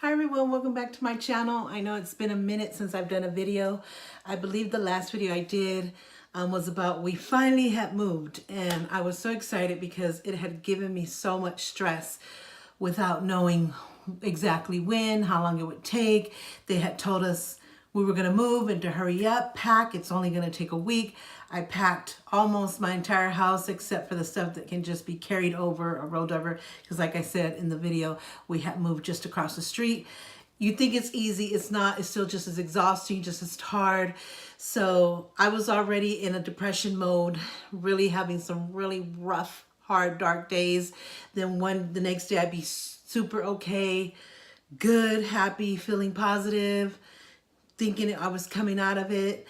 Hi everyone, welcome back to my channel. I know it's been a minute since I've done a video. I believe the last video I did was about we finally had moved, and I was so excited because it had given me so much stress without knowing exactly when, how long it would take. They had told us we were going to move and to hurry up, pack. It's only going to take a week. I packed almost my entire house except for the stuff that can just be carried over or rolled over. Because like I said in the video, we had moved just across the street. You think it's easy. It's not. It's still just as exhausting, just as hard. So I was already in a depression mode, really having some really rough, hard, dark days. Then the next day I'd be super okay, good, happy, feeling positive, thinking I was coming out of it,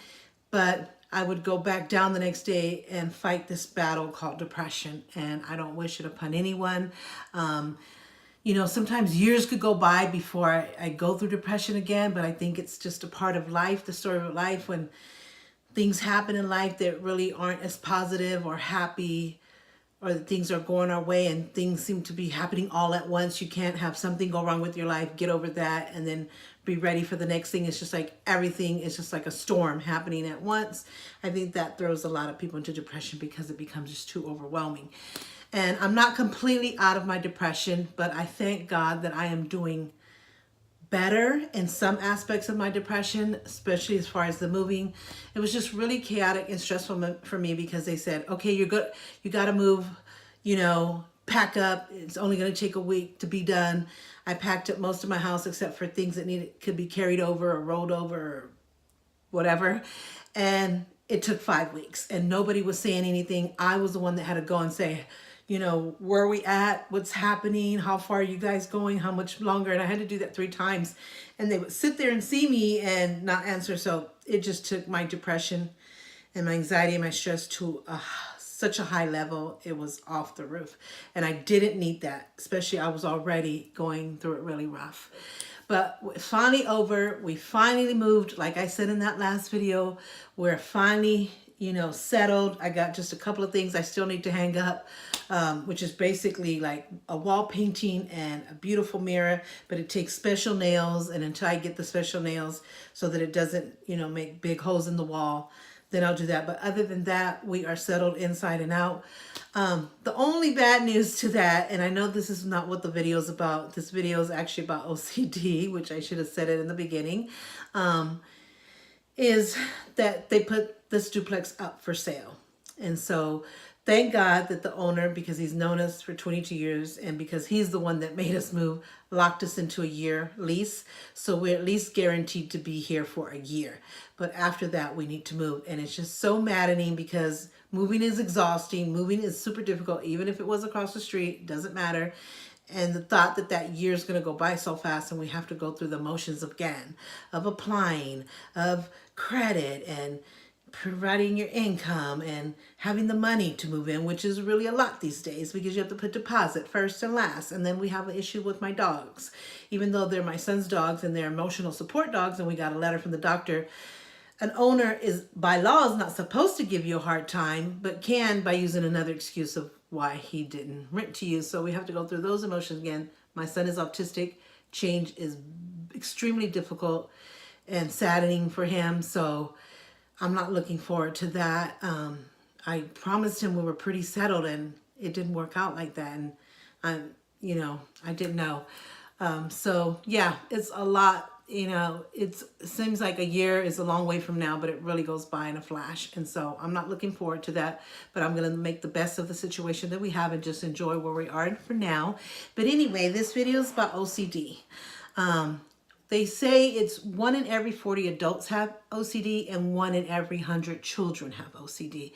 but I would go back down the next day and fight this battle called depression, and I don't wish it upon anyone. You know, sometimes years could go by before I go through depression again, but I think it's just a part of life, the story of life, when things happen in life that really aren't as positive or happy, or that things are going our way and things seem to be happening all at once. You can't have something go wrong with your life, get over that, and then be ready for the next thing. It's just like everything is just like a storm happening at once. I think that throws a lot of people into depression because it becomes just too overwhelming. And I'm not completely out of my depression, but I thank God that I am doing better in some aspects of my depression, especially as far as the moving. It was just really chaotic and stressful for me because they said, okay, you're good, you got to move, you know, pack up. It's only going to take a week to be done. I packed up most of my house except for things that could be carried over or rolled over or whatever. And it took 5 weeks and nobody was saying anything. I was the one that had to go and say, you know, where are we at? What's happening? How far are you guys going? How much longer? And I had to do that 3 times. And they would sit there and see me and not answer. So it just took my depression and my anxiety and my stress to such a high level. It was off the roof. And I didn't need that, especially I was already going through it really rough. But it's finally over. We finally moved. Like I said in that last video, we're finally, you know, settled. I got just a couple of things I still need to hang up, which is basically like a wall painting and a beautiful mirror, but it takes special nails. And until I get the special nails so that it doesn't, you know, make big holes in the wall, then I'll do that. But other than that, we are settled inside and out. The only bad news to that, and I know this is not what the video is about. This video is actually about OCD, which I should have said it in the beginning, is that they put this duplex up for sale. And so thank God that the owner, because he's known us for 22 years and because he's the one that made us move, locked us into a year lease. So we're at least guaranteed to be here for a year. But after that, we need to move. And it's just so maddening because moving is exhausting. Moving is super difficult. Even if it was across the street, doesn't matter. And the thought that that year is going to go by so fast and we have to go through the motions again of applying, of credit and providing your income and having the money to move in, which is really a lot these days because you have to put deposit first and last. And then we have an issue with my dogs. Even though they're my son's dogs and they're emotional support dogs, and we got a letter from the doctor, an owner is by law is not supposed to give you a hard time, but can by using another excuse of why he didn't rent to you. So we have to go through those emotions again. My son is autistic. Change is extremely difficult and saddening for him. So I'm not looking forward to that. I promised him we were pretty settled and it didn't work out like that. And you know, I didn't know. So yeah, it's a lot. You know, it seems like a year is a long way from now, but it really goes by in a flash. And so I'm not looking forward to that, but I'm going to make the best of the situation that we have and just enjoy where we are for now. But anyway, this video is about OCD. They say it's 1 in every 40 adults have OCD and 1 in every 100 children have OCD.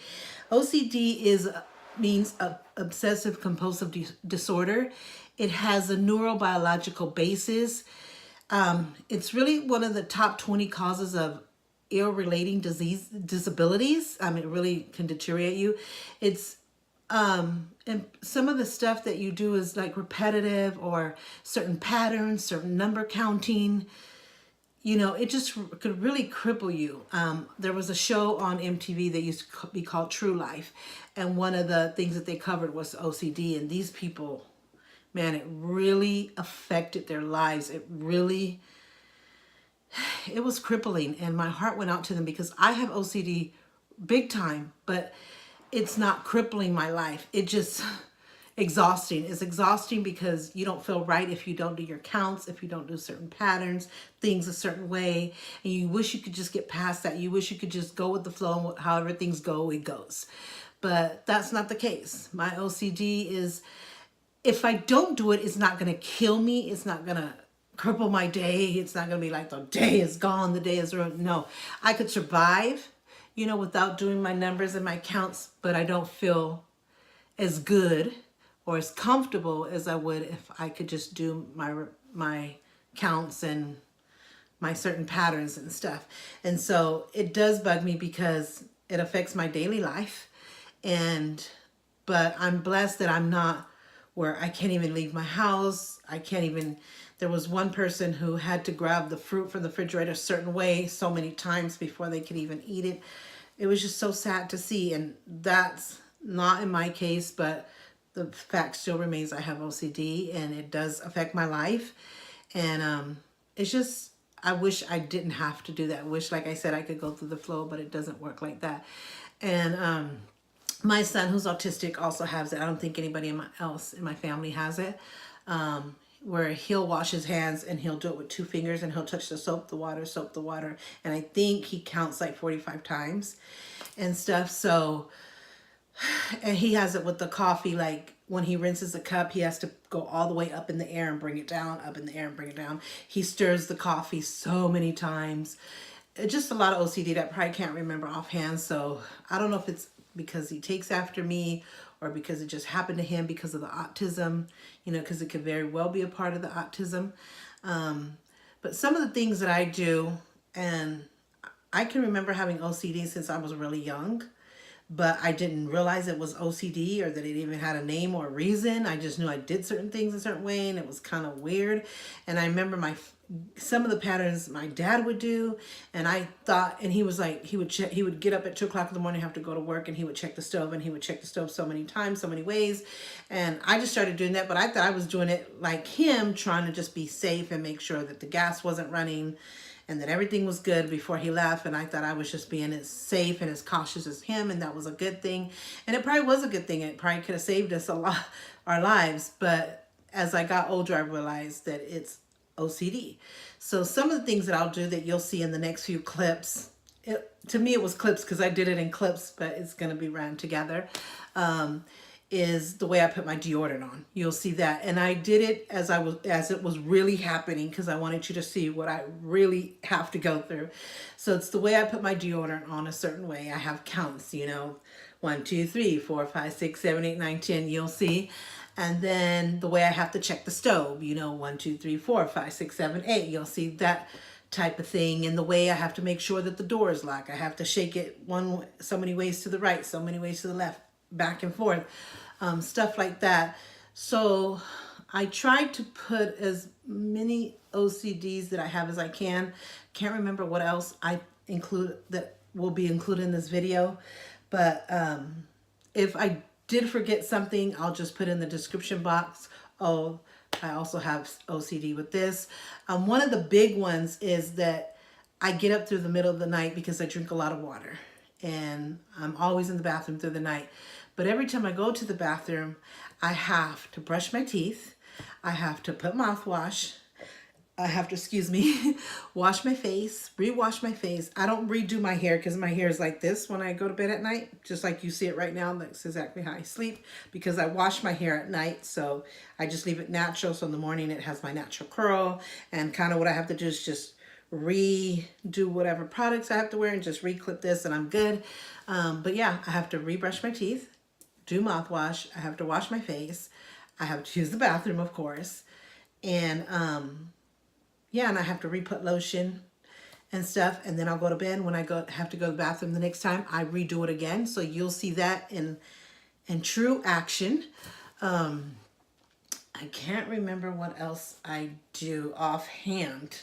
OCD means obsessive compulsive disorder. It has a neurobiological basis. It's really one of the top 20 causes of ill-relating disabilities. It really can deteriorate you. It's and some of the stuff that you do is like repetitive or certain patterns, certain number counting. You know, it just could really cripple you. There was a show on MTV that used to be called True Life. And one of the things that they covered was OCD. And these people, man, it really affected their lives. It was crippling, and my heart went out to them because I have OCD big time, but it's not crippling my life. It just exhausting. It's exhausting because you don't feel right if you don't do your counts, if you don't do certain patterns, things a certain way, and you wish you could just get past that. You wish you could just go with the flow, and however things go, it goes. But that's not the case. My OCD is, if I don't do it, it's not going to kill me. It's not going to cripple my day. It's not going to be like the day is gone, the day is ruined. No, I could survive, you know, without doing my numbers and my counts, but I don't feel as good or as comfortable as I would if I could just do my counts and my certain patterns and stuff. And so it does bug me because it affects my daily life. But I'm blessed that I'm not where I can't even leave my house. There was one person who had to grab the fruit from the refrigerator a certain way so many times before they could even eat it. It was just so sad to see, and that's not in my case, but the fact still remains I have OCD, and it does affect my life. And it's just, I wish I didn't have to do that. I wish, like I said, I could go through the flow, but it doesn't work like that. And my son, who's autistic, also has it. I don't think anybody else in my family has it. Where he'll wash his hands and he'll do it with 2 fingers, and he'll touch the soap, the water. And I think he counts like 45 times and stuff. So, and he has it with the coffee. Like when he rinses a cup, he has to go all the way up in the air and bring it down, up in the air and bring it down. He stirs the coffee so many times. Just a lot of OCD that I probably can't remember offhand. So I don't know if it's because he takes after me or because it just happened to him because of the autism, you know, because it could very well be a part of the autism. But some of the things that I do, and I can remember having OCD since I was really young, but I didn't realize it was OCD or that it even had a name or a reason. I just knew I did certain things a certain way, and it was kind of weird. And I remember some of the patterns my dad would do, and I thought, and he was like, he would get up at 2 o'clock in the morning, have to go to work, and he would check the stove, and he would check the stove so many times, so many ways. And I just started doing that, but I thought I was doing it like him, trying to just be safe and make sure that the gas wasn't running and that everything was good before he left. And I thought I was just being as safe and as cautious as him, and that was a good thing. And it probably was a good thing. It probably could have saved us a lot, our lives. But as I got older, I realized that it's OCD. So some of the things that I'll do that you'll see in the next few clips, to me it was clips because I did it in clips, but it's going to be ran together, is the way I put my deodorant on. You'll see that. And I did it as it was really happening because I wanted you to see what I really have to go through. So it's the way I put my deodorant on a certain way. I have counts, you know, 1, 2, 3, 4, 5, 6, 7, 8, 9, 10, you'll see. And then the way I have to check the stove, you know, 1, 2, 3, 4, 5, 6, 7, 8, you'll see that type of thing. And the way I have to make sure that the door is locked. I have to shake it so many ways to the right, so many ways to the left, back and forth, stuff like that. So I tried to put as many OCDs that I have as I can. Can't remember what else I include that will be included in this video. But if I did forget something, I'll just put in the description box. Oh, I also have OCD with this. One of the big ones is that I get up through the middle of the night because I drink a lot of water. And I'm always in the bathroom through the night. But every time I go to the bathroom, I have to brush my teeth. I have to put mouthwash. I have to, wash my face, re-wash my face. I don't redo my hair because my hair is like this when I go to bed at night, just like you see it right now. That's exactly how I sleep because I wash my hair at night. So I just leave it natural. So in the morning it has my natural curl, and kind of what I have to do is just redo whatever products I have to wear and just re-clip this and I'm good. But yeah, I have to rebrush my teeth, do mouthwash. I have to wash my face. I have to use the bathroom, of course. And yeah, and I have to re-put lotion and stuff. And then I'll go to bed. When I have to go to the bathroom the next time, I redo it again. So you'll see that in true action. I can't remember what else I do offhand,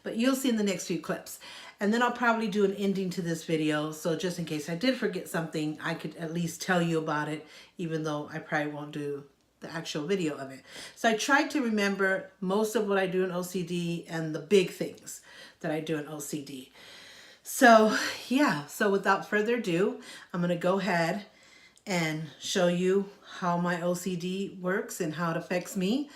but you'll see in the next few clips. And then I'll probably do an ending to this video. So just in case I did forget something, I could at least tell you about it, even though I probably won't do the actual video of it. So I tried to remember most of what I do in OCD and the big things that I do in OCD. So yeah, so without further ado, I'm going to go ahead and show you how my OCD works and how it affects me.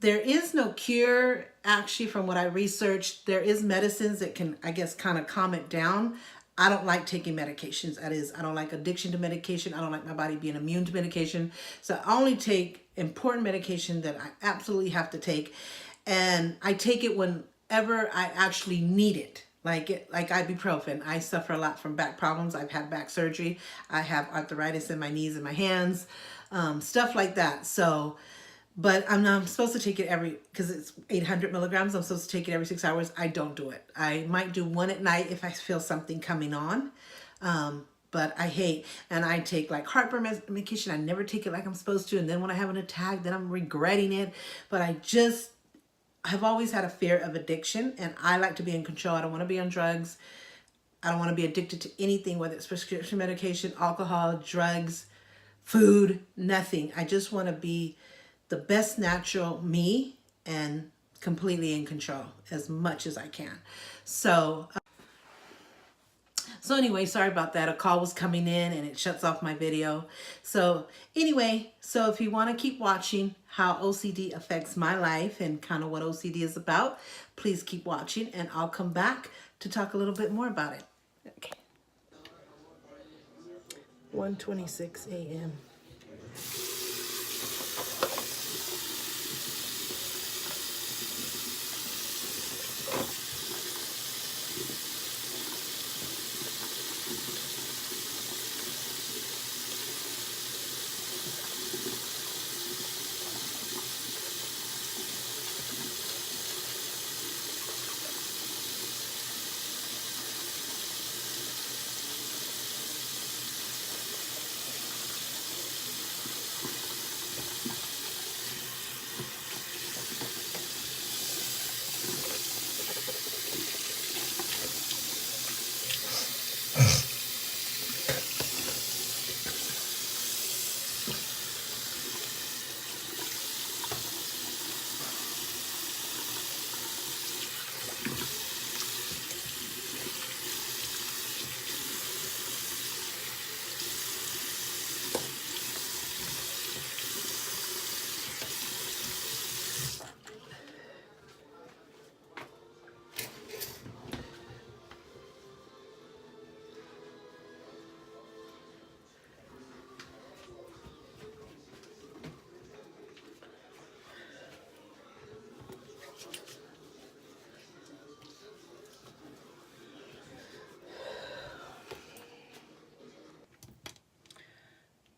There is no cure, actually, from what I researched. There is medicines that can, I guess, kind of calm it down. I don't like taking medications. That is, I don't like addiction to medication. I don't like my body being immune to medication. So I only take important medication that I absolutely have to take. And I take it whenever I actually need it. Like ibuprofen. I suffer a lot from back problems. I've had back surgery. I have arthritis in my knees and my hands. Stuff like that. So, but I'm not supposed to take it because it's 800 milligrams. I'm supposed to take it every 6 hours. I don't do it. I might do one at night if I feel something coming on. But I hate, and I take like heartburn medication. I never take it like I'm supposed to. And then when I have an attack, then I'm regretting it. But I've always had a fear of addiction, and I like to be in control. I don't want to be on drugs. I don't want to be addicted to anything, whether it's prescription medication, alcohol, drugs, food, nothing. I just want to be the best natural me and completely in control as much as I can. So anyway, sorry about that. A call was coming in and it shuts off my video. So anyway, so if you want to keep watching how OCD affects my life and kind of what OCD is about, please keep watching and I'll come back to talk a little bit more about it. Okay. 1:26 a.m.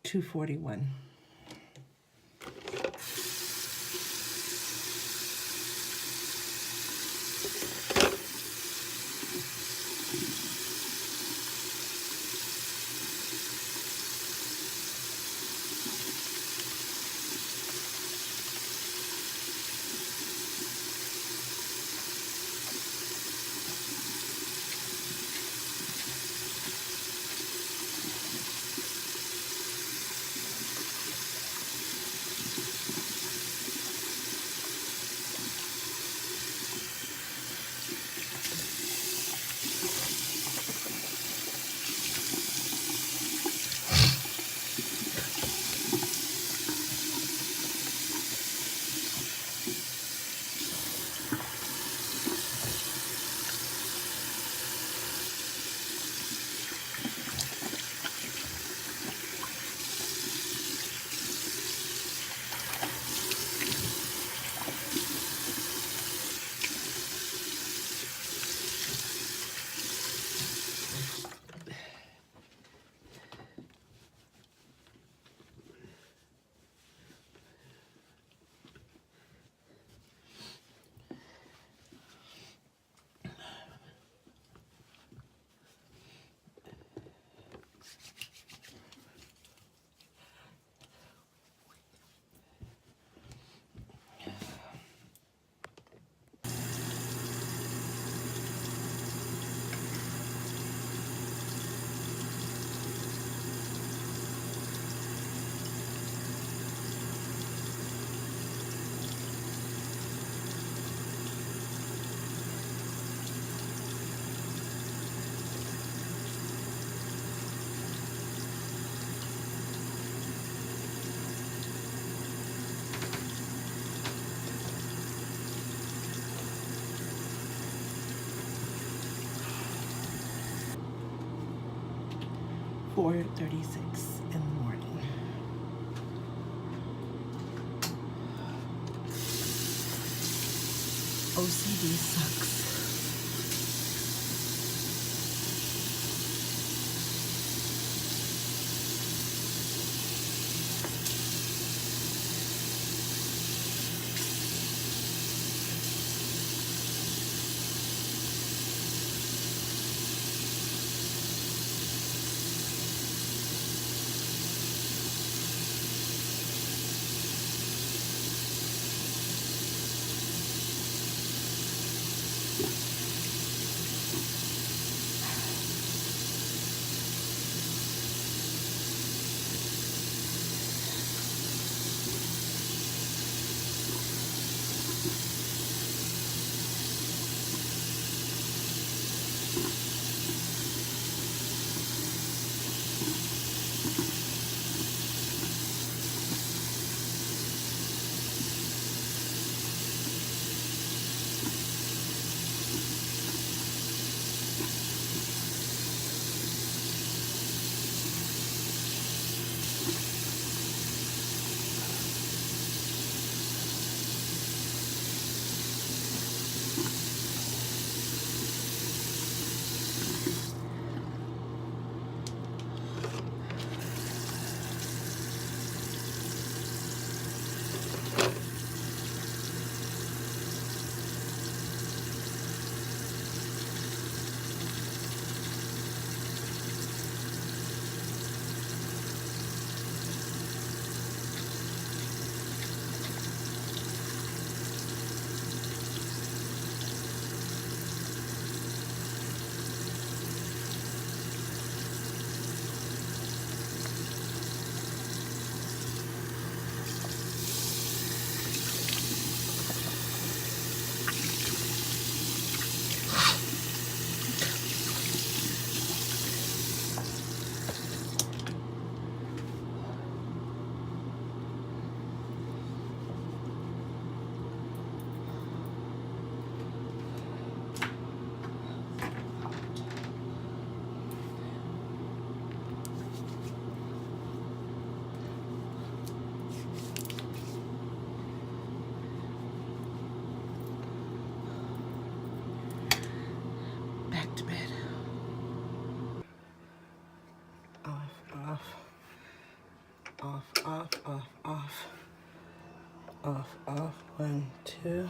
$2.41. 4:36 in the morning. OCD sucks. Back to bed. Off, off, off, off, off, off, off. 1, 2,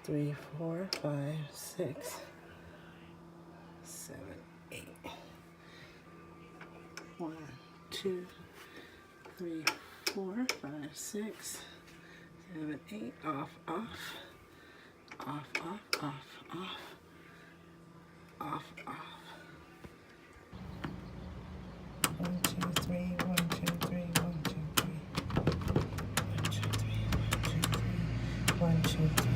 3, 4, 5, 6, 7, 8. 1, 2, 3, 4, 5, 6, 7, 8. Off, off, off, off, off, off, off, off. 1, 2, 3, 1, 2, 3, 1, 2, 3. 1, 2, 3, 1, 2, 3, 1, 2, 3.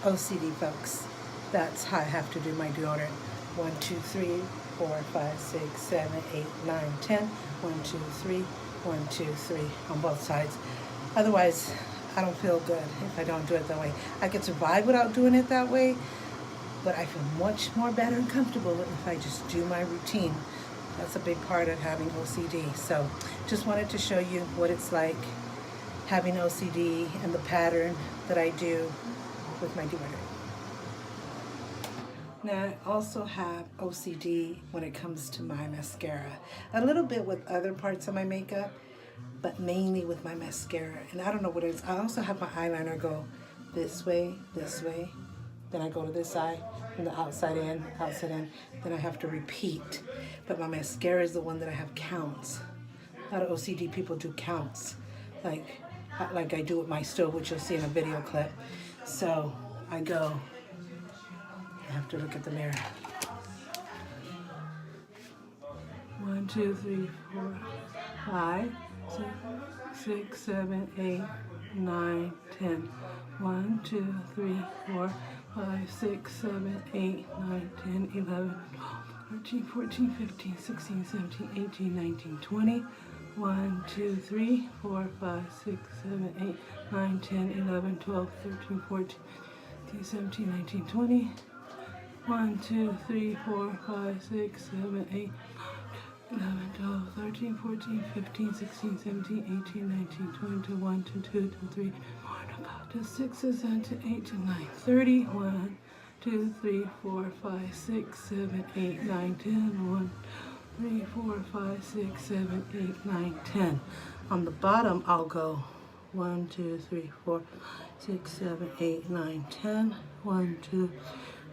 OCD, folks. That's how I have to do my deodorant. 1, 2, 3, 4, 5, 6, 7, 8, 9, 10. 1, 2, 3, 1, 2, 3 on both sides. Otherwise, I don't feel good if I don't do it that way. I can survive without doing it that way, but I feel much more better and comfortable if I just do my routine. That's a big part of having OCD. So just wanted to show you what it's like having OCD and the pattern that I do with my deodorant. Now I also have OCD when it comes to my mascara. A little bit with other parts of my makeup, but mainly with my mascara. And I don't know what it is. I also have my eyeliner go this way, then I go to this side, from the outside in, then I have to repeat. But my mascara is the one that I have counts. A lot of OCD people do counts, like I do with my stove, which you'll see in a video clip. So I go, I have to look at the mirror. 1, 2, 3, 4, 5, 6, 7, 8, 9, 10. 1, 2, 3, 4, 5, 6, 7, 8, 9, 10, 11, 12, 13, 14, 15, 16, 17, 18, 19, 20. 1, 2, 3, 4, 5, 6, 7, 8, 9, 10, 11, 12, 13, 14, 15, 17, 19, 20. 1, 2, 3, 4, 5, 6, 7, 8, 11, 12, 13, 14, 15, 16, 17, 18, 19, 20, 1, 2, 2, 3, 4, 5, 6, 7, 8, 9, 30. 1, 2, 3, 4, 5, 6, 7, 8, 9, 10. 1, 3, 4, 5, 6, 7, 8, 9, 10. On the bottom, I'll go 1, 2, 3, 4, 6, 7, 8, 9, 10. 1, 2,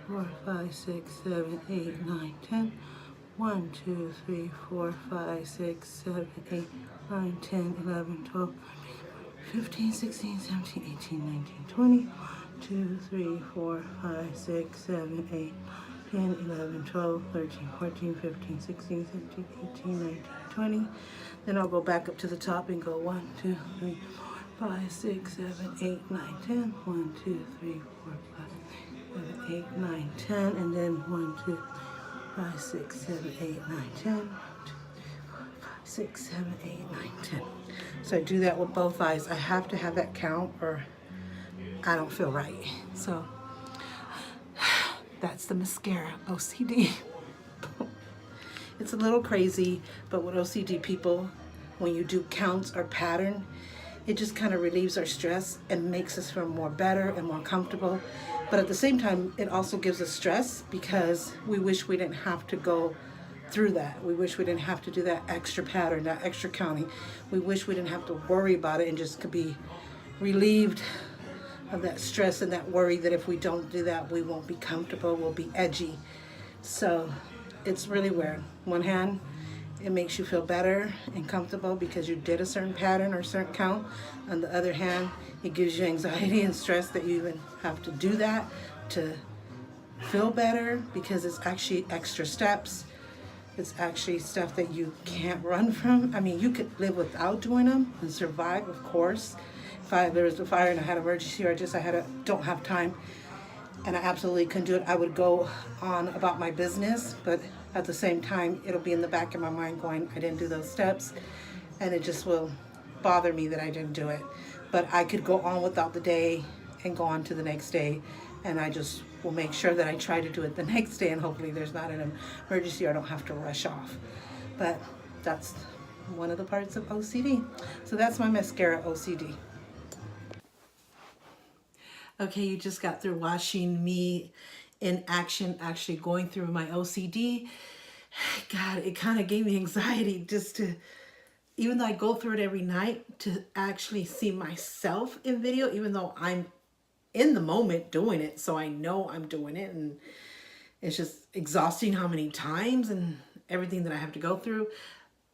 4, 5, 6, 7, 8, 9, 10. 1, 2, 3, 4, 5, 6, 7, 8, 9, 10, 11, 12, 15, 16, 17, 18, 19, 20. 2, 3, 4, 5, 6, 7, 8, 10, 11, 12, 13, 14, 15, 16, 17, 18, 19, 20. Then I'll go back up to the top and go 1, 2, 3, 4, 5, 6, 7, 8, 9, 10. 1, 2, 3, 4, 5, 7, 8, 9, 10. And then 1, 2, 5, 6, 7, 8, 9, 10. 1, 2, 4, 5, 6, 7, 8, 9, 10. So I do that with both eyes. I have to have that count or I don't feel right. So that's the mascara OCD. It's a little crazy, but with OCD people, when you do counts or pattern, it just kind of relieves our stress and makes us feel more better and more comfortable. But at the same time, it also gives us stress because we wish we didn't have to go through that. We wish we didn't have to do that extra pattern, that extra counting. We wish we didn't have to worry about it and just could be relieved of that stress and that worry that if we don't do that, we won't be comfortable, we'll be edgy. So it's really weird. One hand, it makes you feel better and comfortable because you did a certain pattern or certain count. On the other hand, it gives you anxiety and stress that you even have to do that to feel better because it's actually extra steps. It's actually stuff that you can't run from. I mean, you could live without doing them and survive, of course. If there was a fire and I had an emergency or don't have time and I absolutely couldn't do it, I would go on about my business, but at the same time, it'll be in the back of my mind going, I didn't do those steps, and it just will bother me that I didn't do it. But I could go on without the day and go on to the next day, and I just will make sure that I try to do it the next day, and hopefully there's not an emergency or I don't have to rush off. But that's one of the parts of OCD. So that's my mascara OCD. Okay, you just got through watching me in action, actually going through my OCD. God, it kind of gave me anxiety just to, even though I go through it every night, to actually see myself in video, even though I'm in the moment doing it, so I know I'm doing it, and it's just exhausting how many times and everything that I have to go through.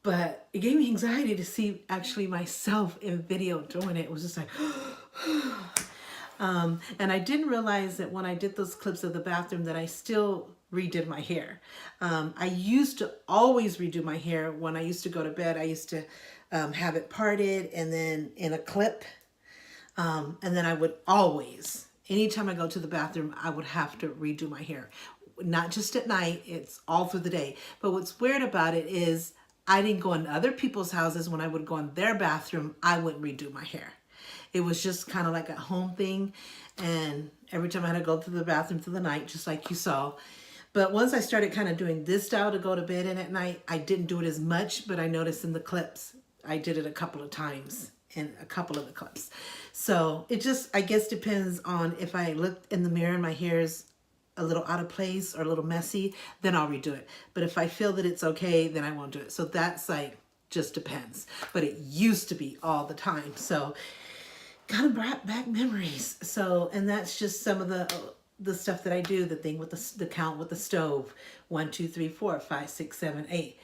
But it gave me anxiety to see actually myself in video doing it. It was just like, and I didn't realize that when I did those clips of the bathroom that I still redid my hair. I used to always redo my hair when I used to go to bed. I used to have it parted and then in a clip. And then I would always, anytime I go to the bathroom, I would have to redo my hair. Not just at night, it's all through the day. But what's weird about it is I didn't go in other people's houses. When I would go in their bathroom, I wouldn't redo my hair. It was just kind of like a home thing. And every time I had to go to the bathroom through the night, just like you saw. But once I started kind of doing this style to go to bed in at night, I didn't do it as much, but I noticed in the clips, I did it a couple of times in a couple of the clips. So it just, I guess, depends on if I look in the mirror and my hair is a little out of place or a little messy, then I'll redo it. But if I feel that it's okay, then I won't do it. So that's like, just depends. But it used to be all the time. So kind of brought back memories. So, and that's just some of the stuff that I do, the thing with the count with the stove, 1, 2, 3, 4, 5, 6, 7, 8.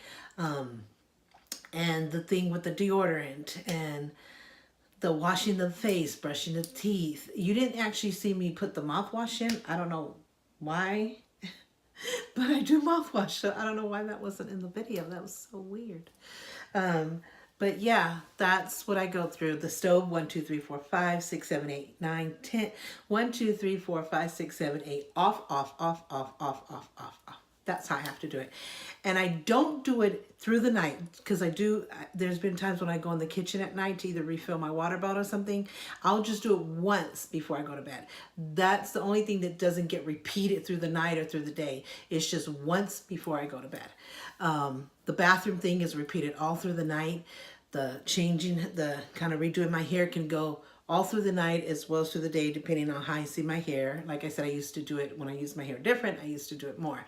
And the thing with the deodorant and the washing the face, brushing the teeth. You didn't actually see me put the mouthwash in. I don't know why, but I do mouthwash. So I don't know why that wasn't in the video. That was so weird. But But yeah, that's what I go through. The stove, 1, 2, 3, 4, 5, 6, 7, 8, 9, 10. 1, 2, 3, 4, 5, 6, 7, 8. Off, off, off, off, off, off, off, off. That's how I have to do it. And I don't do it through the night, because there's been times when I go in the kitchen at night to either refill my water bottle or something. I'll just do it once before I go to bed. That's the only thing that doesn't get repeated through the night or through the day. It's just once before I go to bed. The bathroom thing is repeated all through the night. The kind of redoing my hair can go all through the night as well as through the day, depending on how I see my hair. Like I said, I used to do it when I used my hair different. I used to do it more.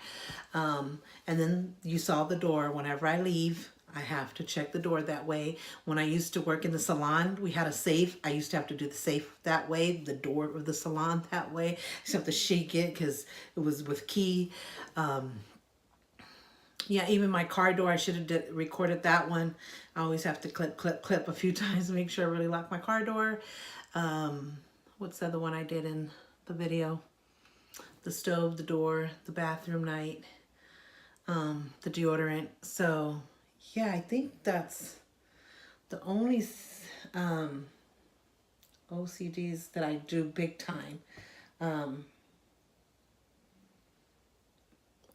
And then you saw the door. Whenever I leave, I have to check the door that way. When I used to work in the salon, we had a safe. I used to have to do the safe that way, the door of the salon that way. I used to have to shake it because it was with key. Yeah, even my car door, I should have recorded that one. I always have to clip a few times to make sure I really lock my car door. What's the other one I did in the video? The stove, the door, the bathroom night, the deodorant. So, yeah, I think that's the only OCDs that I do big time.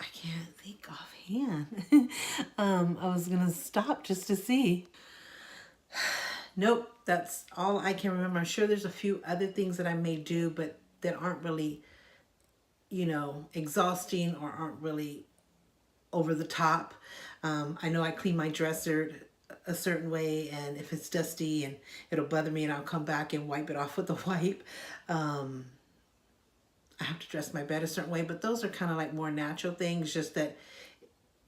I can't think offhand. I was going to stop just to see. Nope, that's all I can remember. I'm sure there's a few other things that I may do, but that aren't really, exhausting or aren't really over the top. I know I clean my dresser a certain way, and if it's dusty and it'll bother me, and I'll come back and wipe it off with a wipe. I have to dress my bed a certain way, but those are kind of like more natural things. Just that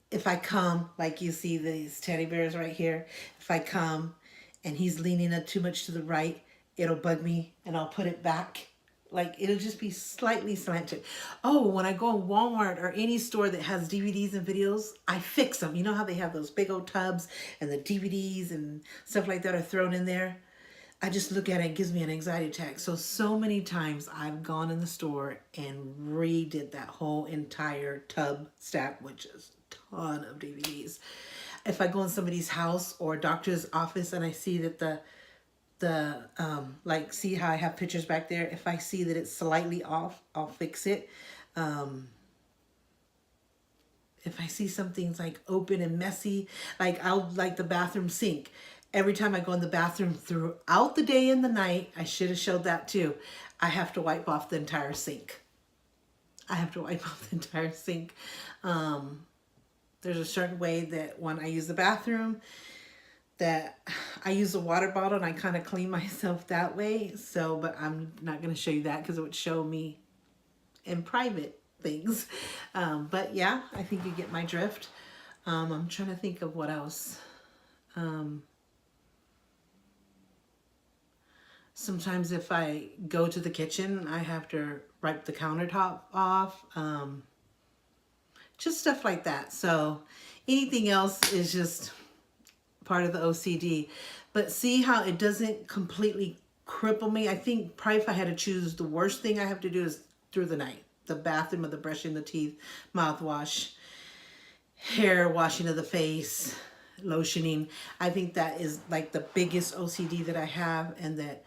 if I come, like you see these teddy bears right here, if I come and he's leaning up too much to the right, it'll bug me and I'll put it back. Like it'll just be slightly slanted. Oh, when I go in Walmart or any store that has DVDs and videos, I fix them. You know how they have those big old tubs and the DVDs and stuff like that are thrown in there? I just look at it, it gives me an anxiety attack. So many times I've gone in the store and redid that whole entire tub stack, which is a ton of DVDs. If I go in somebody's house or doctor's office and I see that like see how I have pictures back there, if I see that it's slightly off, I'll fix it. If I see something's like open and messy, like the bathroom sink. Every time I go in the bathroom throughout the day and the night, I should have showed that too, I have to wipe off the entire sink. I have to wipe off the entire sink. There's a certain way that when I use the bathroom, that I use a water bottle and I kind of clean myself that way. So, but I'm not going to show you that because it would show me in private things. But yeah, I think you get my drift. I'm trying to think of what else. Sometimes if I go to the kitchen, I have to wipe the countertop off. Just stuff like that. So anything else is just part of the OCD. But see how it doesn't completely cripple me? I think probably if I had to choose, the worst thing I have to do is through the night. The bathroom, or the brushing the teeth, mouthwash, hair washing of the face, lotioning. I think that is like the biggest OCD that I have, and that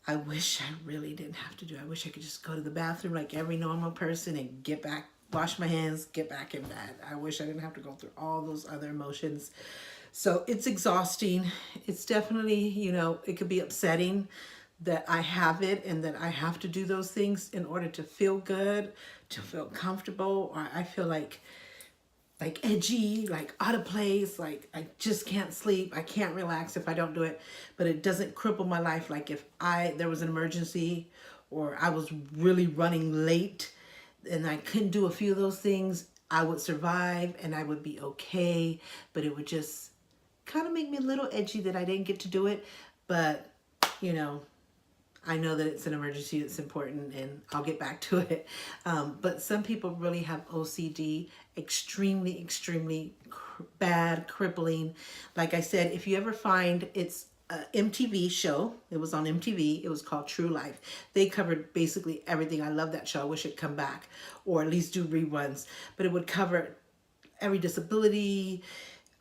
I wish I really didn't have to do. I wish I could just go to the bathroom like every normal person and get back, wash my hands, get back in bed. I wish I didn't have to go through all those other emotions. So it's exhausting. It's definitely, it could be upsetting that I have it and that I have to do those things in order to feel good, to feel comfortable, or I feel like edgy, like out of place, like I just can't sleep, I can't relax if I don't do it. But it doesn't cripple my life. Like if there was an emergency or I was really running late and I couldn't do a few of those things, I would survive and I would be okay. But it would just kind of make me a little edgy that I didn't get to do it. But, I know that it's an emergency, it's important, and I'll get back to it. But some people really have OCD, extremely, extremely bad, crippling. Like I said, if you ever find, it's an MTV show. It was on MTV. It was called True Life. They covered basically everything. I love that show. I wish it'd come back or at least do reruns. But it would cover every disability,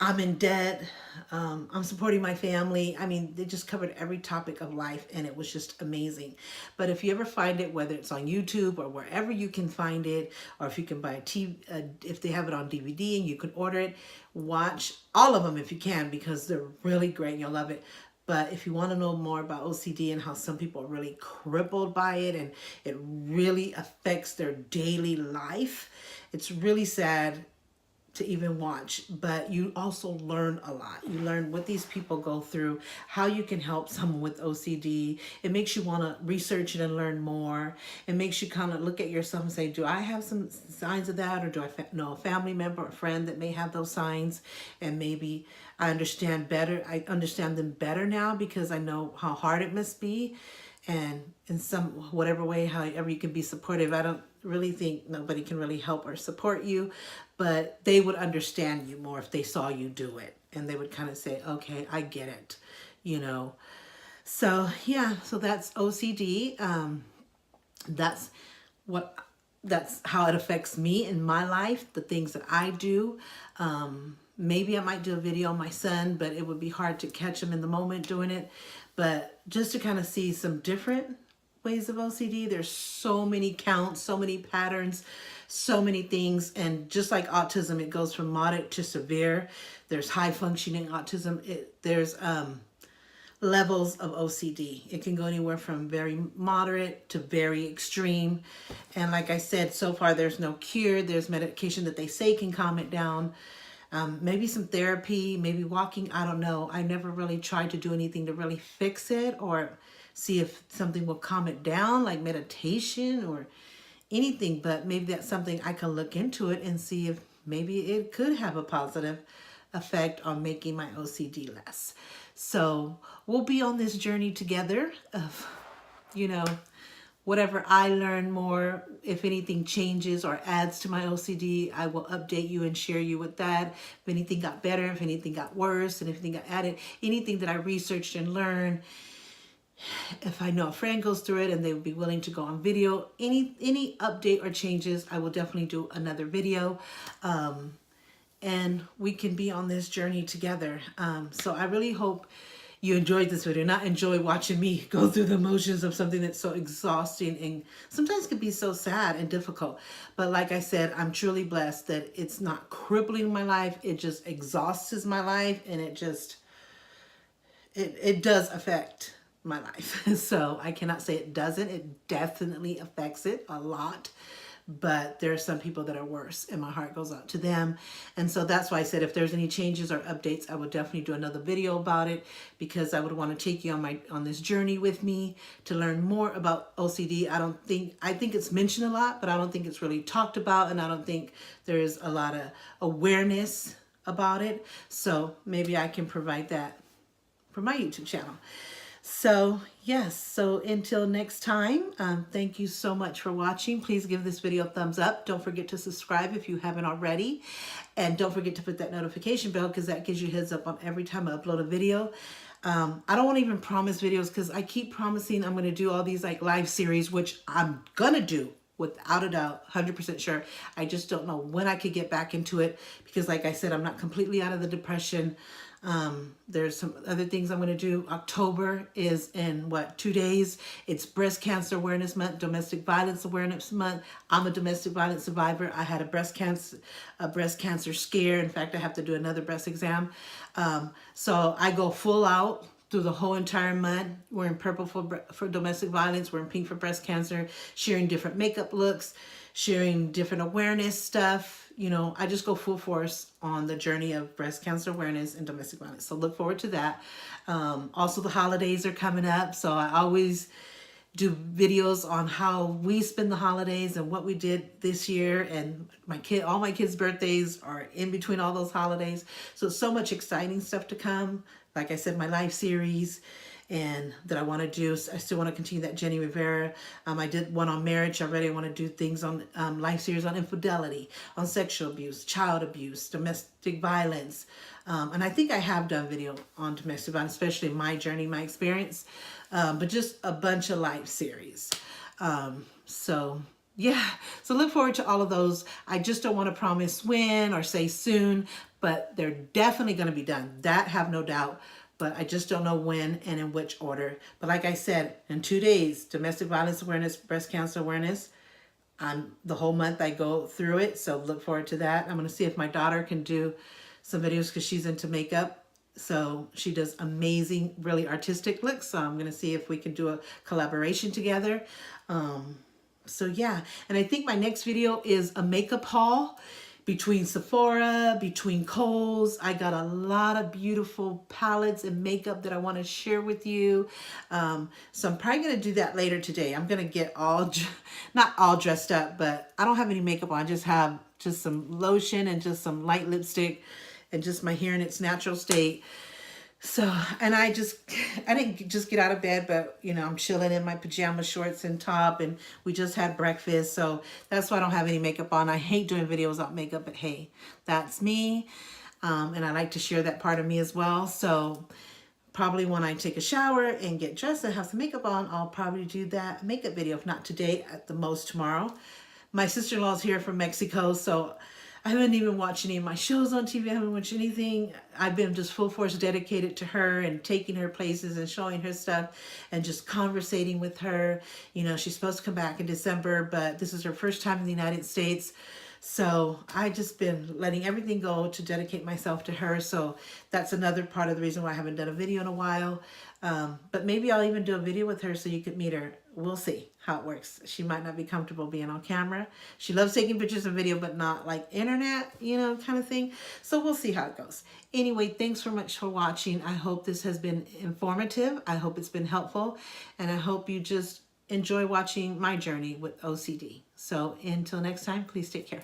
I'm in debt. I'm supporting my family. I mean, they just covered every topic of life, and it was just amazing. But if you ever find it, whether it's on YouTube or wherever you can find it, or if you can buy a TV, if they have it on DVD and you can order it, watch all of them if you can, because they're really great and you'll love it. But if you want to know more about OCD and how some people are really crippled by it and it really affects their daily life, it's really sad to even watch, but you also learn a lot. You learn what these people go through, how you can help someone with OCD. It makes you want to research it and learn more. It makes you kind of look at yourself and say, do I have some signs of that, or do I know a family member or friend that may have those signs? And maybe I understand better. I understand them better now because I know how hard it must be. And in some whatever way, however you can be supportive. I don't really think nobody can really help or support you, but they would understand you more if they saw you do it, and they would kind of say, okay, I get it, you know. So yeah, so that's OCD. That's how it affects me in my life, the things that I do. Maybe I might do a video on my son, but it would be hard to catch him in the moment doing it. But just to kind of see some different ways of OCD, there's so many counts, so many patterns, so many things. And just like autism, it goes from moderate to severe. There's high functioning autism. There's levels of OCD. It can go anywhere from very moderate to very extreme. And like I said, so far there's no cure. There's medication that they say can calm it down. Maybe some therapy, maybe walking, I don't know. I never really tried to do anything to really fix it or see if something will calm it down, like meditation or anything, but maybe that's something I can look into it and see if maybe it could have a positive effect on making my OCD less. So we'll be on this journey together of, you know, whatever I learn more, if anything changes or adds to my OCD, I will update you and share you with that. If anything got better, if anything got worse, and if anything got added, anything that I researched and learned, if I know a friend goes through it and they would be willing to go on video, any update or changes, I will definitely do another video. And we can be on this journey together. So I really hope you enjoyed this video, not enjoy watching me go through the motions of something that's so exhausting and sometimes can be so sad and difficult. But like I said, I'm truly blessed that it's not crippling my life. It just exhausts my life, and it just, it does affect my life. So I cannot say it doesn't. It definitely affects it a lot. But there are some people that are worse, and my heart goes out to them. And so that's why I said if there's any changes or updates, I would definitely do another video about it, because I would want to take you on this journey with me to learn more about OCD. I think it's mentioned a lot, but I don't think it's really talked about, and I don't think there's a lot of awareness about it. So maybe I can provide that for my YouTube channel. So yes, so until next time, thank you so much for watching. Please give this video a thumbs up. Don't forget to subscribe if you haven't already. And don't forget to put that notification bell, because that gives you a heads up on every time I upload a video. I don't want to even promise videos, because I keep promising I'm going to do all these like live series, which I'm going to do without a doubt, 100% sure. I just don't know when I could get back into it, because like I said, I'm not completely out of the depression. There's some other things I'm going to do. October is in 2 days. It's Breast Cancer Awareness Month, Domestic Violence Awareness Month. I'm a domestic violence survivor. I had a breast cancer scare. In fact, I have to do another breast exam. So I go full out through the whole entire month. We're in purple for domestic violence. We're in pink for breast cancer, sharing different makeup looks, sharing different awareness stuff. You know, I just go full force on the journey of breast cancer awareness and domestic violence. So look forward to that. Also, the holidays are coming up. So I always do videos on how we spend the holidays and what we did this year. And all my kids' birthdays are in between all those holidays. So much exciting stuff to come. Like I said, my life series, and that I want to do. I still want to continue that Jenny Rivera. I did one on marriage already. I want to do things on life series on infidelity, on sexual abuse, child abuse, domestic violence. And I think I have done video on domestic violence, especially my journey, my experience, but just a bunch of life series. So yeah, so look forward to all of those. I just don't want to promise when or say soon, but they're definitely going to be done. That have no doubt. But I just don't know when and in which order. But like I said, in 2 days, domestic violence awareness, breast cancer awareness. The whole month I go through it, so look forward to that. I'm going to see if my daughter can do some videos because she's into makeup. So she does amazing, really artistic looks. So I'm going to see if we can do a collaboration together. So yeah, and I think my next video is a makeup haul between Sephora, between Kohl's. I got a lot of beautiful palettes and makeup that I want to share with you. So I'm probably going to do that later today. I'm going to get not all dressed up, but I don't have any makeup on. I just have just some lotion and just some light lipstick and just my hair in its natural state. So, and I didn't just get out of bed, but you know, I'm chilling in my pajama shorts and top, and we just had breakfast. So that's why I don't have any makeup on. I hate doing videos without makeup, but hey, that's me. And I like to share that part of me as well. So probably when I take a shower and get dressed and have some makeup on, I'll probably do that makeup video. If not today, at the most tomorrow. My sister-in-law's here from Mexico, so I haven't even watched any of my shows on TV. I haven't watched anything. I've been just full force dedicated to her and taking her places and showing her stuff and just conversating with her. You know, she's supposed to come back in December, but this is her first time in the United States. So I just been letting everything go to dedicate myself to her. So that's another part of the reason why I haven't done a video in a while. But maybe I'll even do a video with her so you could meet her. We'll see how it works. She might not be comfortable being on camera. She loves taking pictures and video, but not like internet, you know, kind of thing. So we'll see how it goes. Anyway, thanks so much for watching. I hope this has been informative. I hope it's been helpful. And I hope you just enjoy watching my journey with OCD. So until next time, please take care.